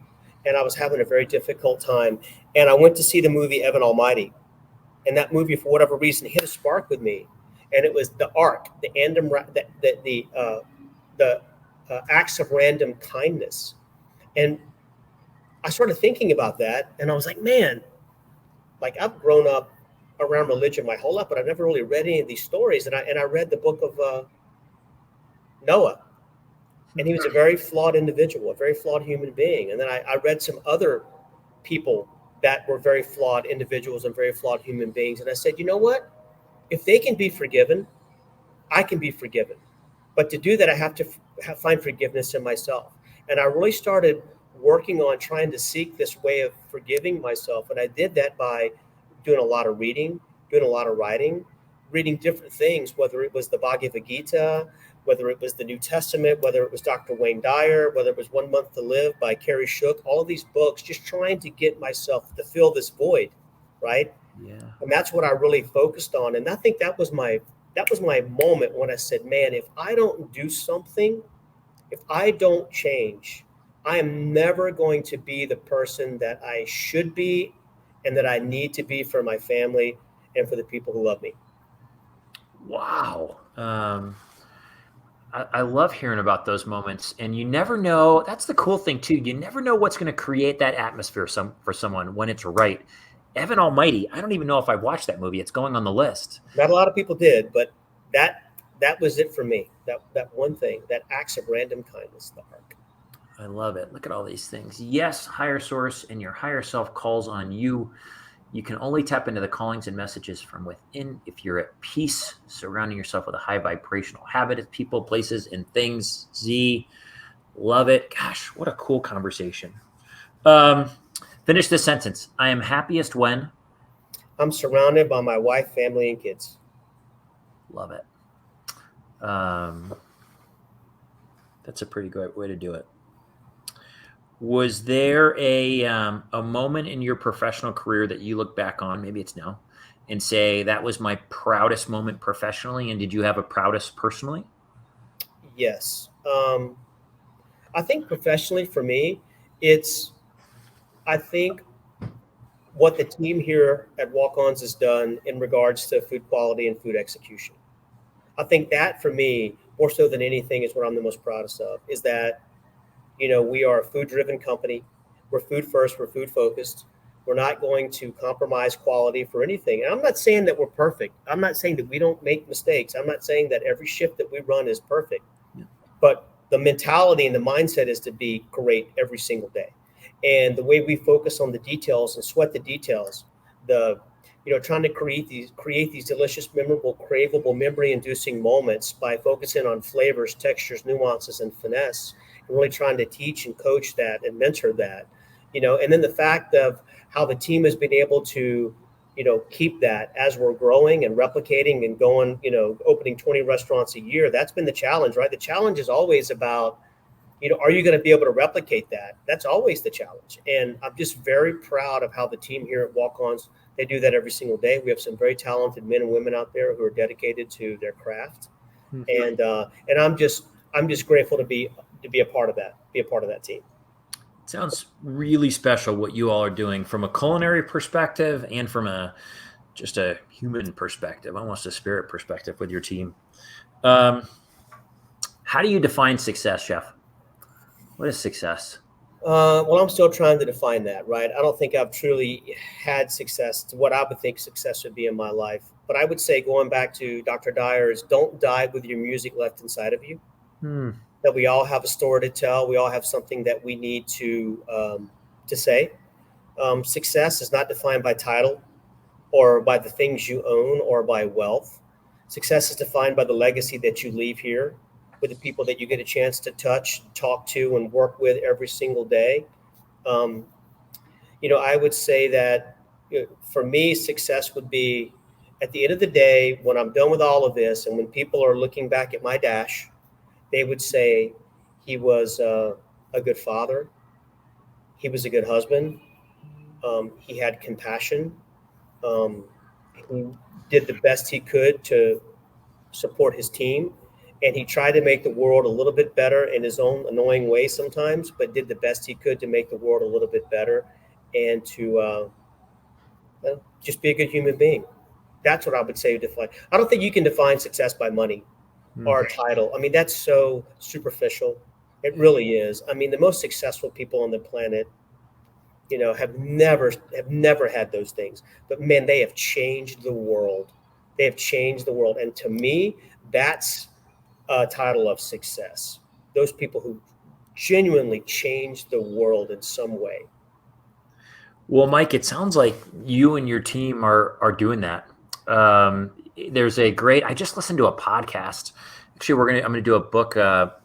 Speaker 2: and I was having a very difficult time. And I went to see the movie Evan Almighty, and that movie, for whatever reason, hit a spark with me. And it was the arc, the acts of random kindness. And I started thinking about that, and I was like, man, like I've grown up around religion my whole life, but I've never really read any of these stories. And I read the book of Noah, and he was a very flawed individual, a very flawed human being. And then I read some other people that were very flawed individuals and very flawed human beings. And I said, you know what? If they can be forgiven, I can be forgiven. But to do that, I have to find forgiveness in myself. And I really started working on trying to seek this way of forgiving myself. And I did that by doing a lot of reading, doing a lot of writing, reading different things, whether it was the Bhagavad Gita, whether it was the New Testament, whether it was Dr. Wayne Dyer, whether it was 1 Month to Live by Carrie Shook, all of these books, just trying to get myself to fill this void, right?
Speaker 1: Yeah.
Speaker 2: And that's what I really focused on. And I think that was my moment when I said, man, if I don't do something, if I don't change, I am never going to be the person that I should be and that I need to be for my family and for the people who love me.
Speaker 1: Wow. I love hearing about those moments, and you never know. That's the cool thing too. You never know what's going to create that atmosphere for someone when it's right. Evan Almighty. I don't even know if I watched that movie. It's going on the list.
Speaker 2: Not a lot of people did, but that was it for me. That one thing, that acts of random kindness, the arc.
Speaker 1: I love it. Look at all these things. Yes, higher source and your higher self calls on you. You can only tap into the callings and messages from within if you're at peace, surrounding yourself with a high vibrational habit of people, places, and things. Z, love it. Gosh, what a cool conversation. Finish this sentence. I am happiest when?
Speaker 2: I'm surrounded by my wife, family, and kids.
Speaker 1: Love it. That's a pretty great way to do it. Was there a moment in your professional career that you look back on, maybe it's now, and say that was my proudest moment professionally? And did you have a proudest personally?
Speaker 2: Yes. I think professionally for me, I think what the team here at Walk-Ons has done in regards to food quality and food execution. I think that for me, more so than anything, is what I'm the most proudest of, is that we are a food-driven company. We're food first. We're food focused. We're not going to compromise quality for anything. And I'm not saying that we're perfect. I'm not saying that we don't make mistakes. I'm not saying that every shift that we run is perfect. Yeah. But the mentality and the mindset is to be great every single day. And the way we focus on the details and sweat the details, trying to create these delicious, memorable, craveable, memory-inducing moments by focusing on flavors, textures, nuances, and finesse. Really trying to teach and coach that and mentor that, and then the fact of how the team has been able to, keep that as we're growing and replicating and going, opening 20 restaurants a year. That's been the challenge, right? The challenge is always about, are you going to be able to replicate that? That's always the challenge. And I'm just very proud of how the team here at Walk-Ons, they do that every single day. We have some very talented men and women out there who are dedicated to their craft. Mm-hmm. And I'm just grateful to be a part of that team.
Speaker 1: It sounds really special what you all are doing from a culinary perspective and from just a human perspective, almost a spirit perspective with your team. How do you define success, Chef? What is success?
Speaker 2: Well, I'm still trying to define that, right? I don't think I've truly had success to what I would think success would be in my life. But I would say, going back to Dr. Dyer's, don't die with your music left inside of you. That we all have a story to tell. We all have something that we need to say. Success is not defined by title or by the things you own or by wealth. Success is defined by the legacy that you leave here with the people that you get a chance to touch, talk to, and work with every single day. I would say that For me, success would be at the end of the day, when I'm done with all of this, and when people are looking back at my dash, they would say he was a good father. He was a good husband. He had compassion. Um, he did the best he could to support his team. And he tried to make the world a little bit better in his own annoying way sometimes, but did the best he could to make the world a little bit better and to just be a good human being. That's what I would say define. I don't think you can define success by money or a title. I mean, that's so superficial. It really is. I mean, the most successful people on the planet, have never had those things. But man, they have changed the world. They have changed the world. And to me, that's a title of success. Those people who genuinely changed the world in some way.
Speaker 1: Well, Mike, it sounds like you and your team are doing that. There's I just listened to a podcast. Actually, I'm going to do a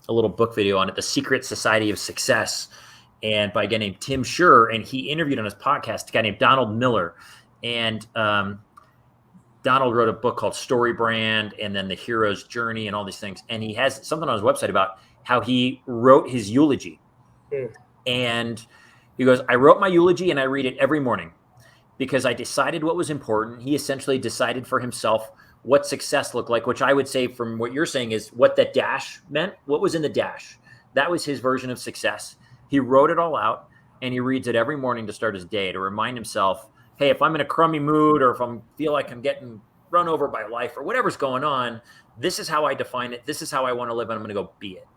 Speaker 1: little book video on it, The Secret Society of Success, and by a guy named Tim Scher, and he interviewed on his podcast a guy named Donald Miller. And Donald wrote a book called Story Brand, and then The Hero's Journey, and all these things. And he has something on his website about how he wrote his eulogy. And he goes, I wrote my eulogy and I read it every morning because I decided what was important. He essentially decided for himself what success looked like, which I would say from what you're saying is what that dash meant. What was in the dash? That was his version of success. He wrote it all out and he reads it every morning to start his day to remind himself, hey, if I'm in a crummy mood or if I feel like I'm getting run over by life or whatever's going on, this is how I define it. This is how I want to live, and I'm going to go be it.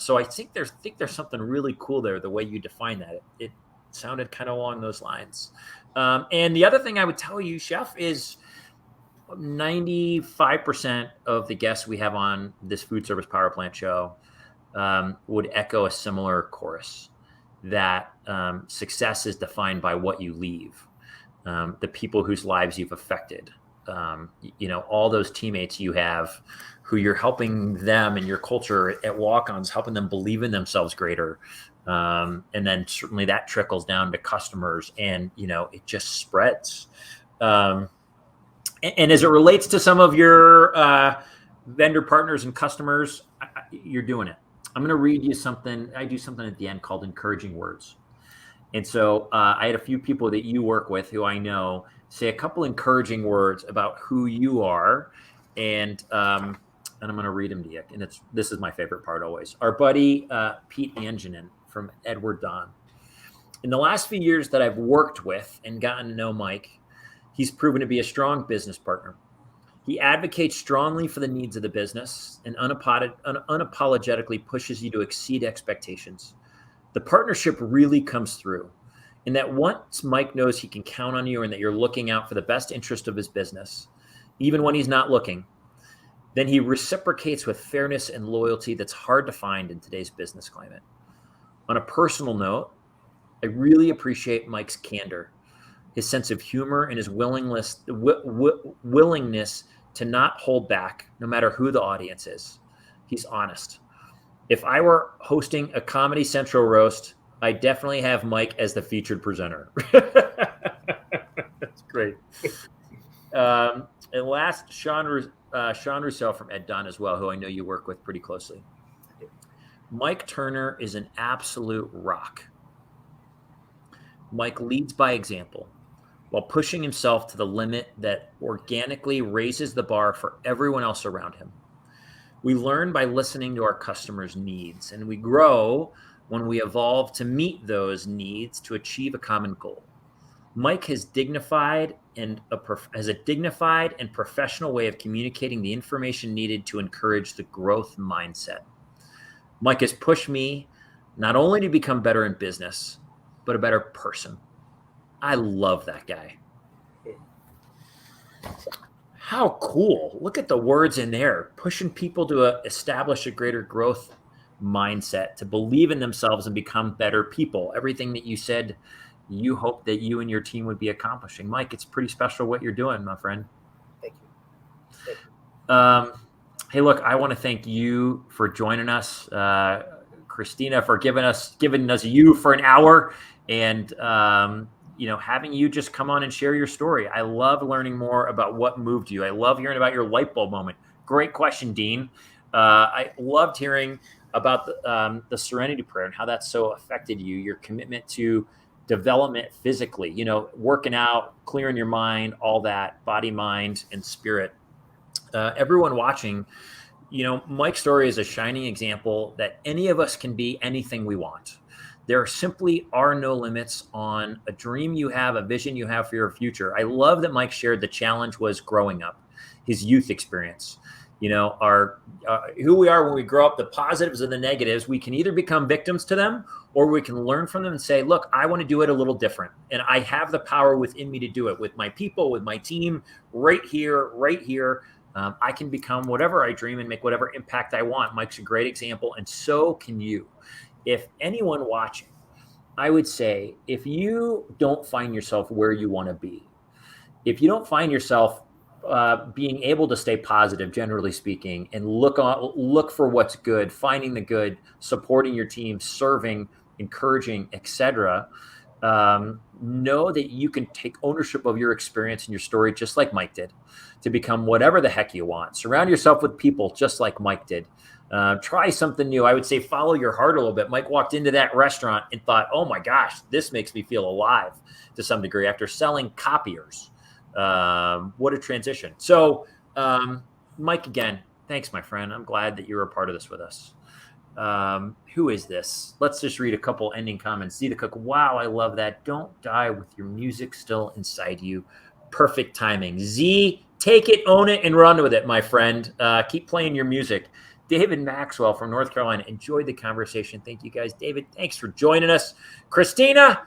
Speaker 1: So I think there's something really cool there, the way you define that. It sounded kind of along those lines. And the other thing I would tell you, Chef, is 95% of the guests we have on this Food Service Power Plant show would echo a similar chorus, that success is defined by what you leave, the people whose lives you've affected, all those teammates you have who you're helping them in your culture at Walk-Ons, helping them believe in themselves greater. And then certainly that trickles down to customers, and, it just spreads. And as it relates to some of your vendor partners and customers, you're doing it. I'm going to read you something. I do something at the end called encouraging words. And so I had a few people that you work with who I know say a couple encouraging words about who you are. And I'm going to read them to you. And this is my favorite part always. Our buddy, Pete Angenin from Edward Don. In the last few years that I've worked with and gotten to know Mike, he's proven to be a strong business partner. He advocates strongly for the needs of the business and unapologetically pushes you to exceed expectations. The partnership really comes through in that once Mike knows he can count on you and that you're looking out for the best interest of his business, even when he's not looking, then he reciprocates with fairness and loyalty that's hard to find in today's business climate. On a personal note, I really appreciate Mike's candor, his sense of humor, and his willingness to not hold back, no matter who the audience is. He's honest. If I were hosting a Comedy Central roast, I definitely have Mike as the featured presenter. That's great. And last, Sean Rousseau from Ed Dunn as well, who I know you work with pretty closely. Mike Turner is an absolute rock. Mike leads by example while pushing himself to the limit that organically raises the bar for everyone else around him. We learn by listening to our customers' needs, and we grow when we evolve to meet those needs to achieve a common goal. Mike has a dignified and professional way of communicating the information needed to encourage the growth mindset. Mike has pushed me not only to become better in business, but a better person. I love that guy. How cool. Look at the words in there, pushing people to establish a greater growth mindset, to believe in themselves and become better people. Everything that you said, you hope that you and your team would be accomplishing. Mike, it's pretty special what you're doing, my friend.
Speaker 2: Thank you.
Speaker 1: Hey, look, I want to thank you for joining us, Christina, for giving us you for an hour, and having you just come on and share your story. I love learning more about what moved you. I love hearing about your light bulb moment. Great question, Dean. I loved hearing about the Serenity Prayer and how that's so affected you, your commitment to development physically, working out, clearing your mind, all that, body, mind, and spirit. Everyone watching, Mike's story is a shining example that any of us can be anything we want. There simply are no limits on a dream you have, a vision you have for your future. I love that Mike shared the challenge was growing up, his youth experience. Our who we are when we grow up, the positives and the negatives, we can either become victims to them or we can learn from them and say, look, I want to do it a little different. And I have the power within me to do it with my people, with my team, right here, right here. I can become whatever I dream and make whatever impact I want. Mike's a great example, and so can you. If anyone watching, I would say, if you don't find yourself where you want to be, if you don't find yourself being able to stay positive, generally speaking, and look for what's good, finding the good, supporting your team, serving, encouraging, etc., know that you can take ownership of your experience and your story, just like Mike did, to become whatever the heck you want. Surround yourself with people just like Mike did. Try something new. I would say follow your heart a little bit. Mike walked into that restaurant and thought, oh my gosh, this makes me feel alive to some degree after selling copiers. What a transition. So, Mike, again, thanks, my friend. I'm glad that you're a part of this with us. Who is this? Let's just read a couple ending comments. Z the Cook. Wow, I love that. Don't die with your music still inside you. Perfect timing. Z, take it, own it, and run with it, my friend. Keep playing your music. David Maxwell from North Carolina. Enjoyed the conversation. Thank you, guys. David, thanks for joining us. Christina,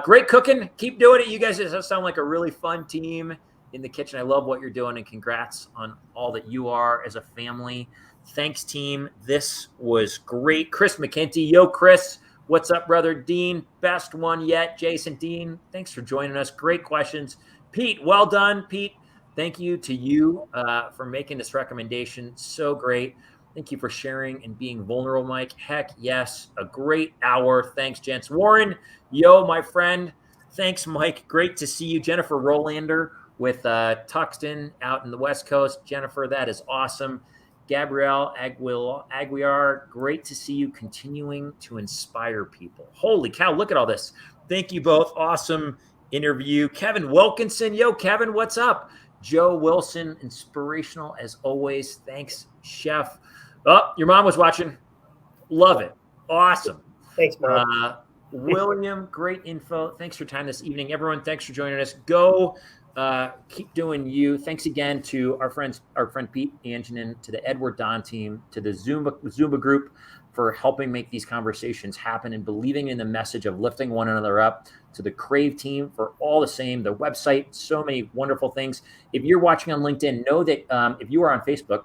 Speaker 1: great cooking. Keep doing it. You guys sound like a really fun team in the kitchen. I love what you're doing, and congrats on all that you are as a family. Thanks, team. This was great. Chris McKenty. Yo, Chris. What's up, brother? Dean, best one yet. Jason, Dean, thanks for joining us. Great questions. Pete, well done. Pete, thank you to you for making this recommendation. So great. Thank you for sharing and being vulnerable, Mike. Heck yes. A great hour. Thanks, gents. Warren, yo, my friend. Thanks, Mike. Great to see you. Jennifer Rolander with Tuxton out in the West Coast. Jennifer, that is awesome. Gabrielle Aguiar, great to see you continuing to inspire people. Holy cow, look at all this. Thank you both. Awesome interview. Kevin Wilkinson. Yo, Kevin, what's up? Joe Wilson, inspirational as always. Thanks, Chef. Oh, your mom was watching. Love it. Awesome.
Speaker 2: Thanks, Mom.
Speaker 1: William, great info. Thanks for your time this evening. Everyone, thanks for joining us. Go keep doing you. Thanks again to our friend Pete Anjanin, to the Edward Don team, to the Zumba group for helping make these conversations happen and believing in the message of lifting one another up, to the Crave team for all the same, the website, so many wonderful things. If you're watching on LinkedIn, know that if you are on Facebook,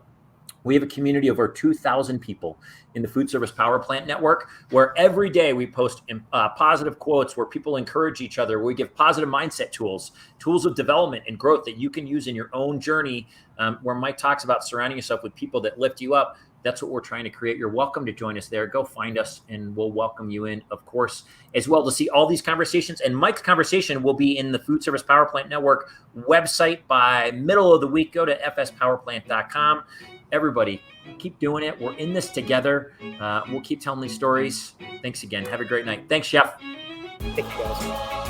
Speaker 1: we have a community of over 2,000 people in the Food Service Power Plant Network, where every day we post positive quotes, where people encourage each other, where we give positive mindset tools of development and growth that you can use in your own journey, where Mike talks about surrounding yourself with people that lift you up. That's what we're trying to create. You're welcome to join us there. Go find us, and we'll welcome you in, of course, as well, to see all these conversations. And Mike's conversation will be in the Food Service Power Plant Network website by middle of the week. Go to fspowerplant.com. Everybody, keep doing it. We're in this together. We'll keep telling these stories. Thanks again. Have a great night. Thanks, Chef.
Speaker 2: Thank you, guys.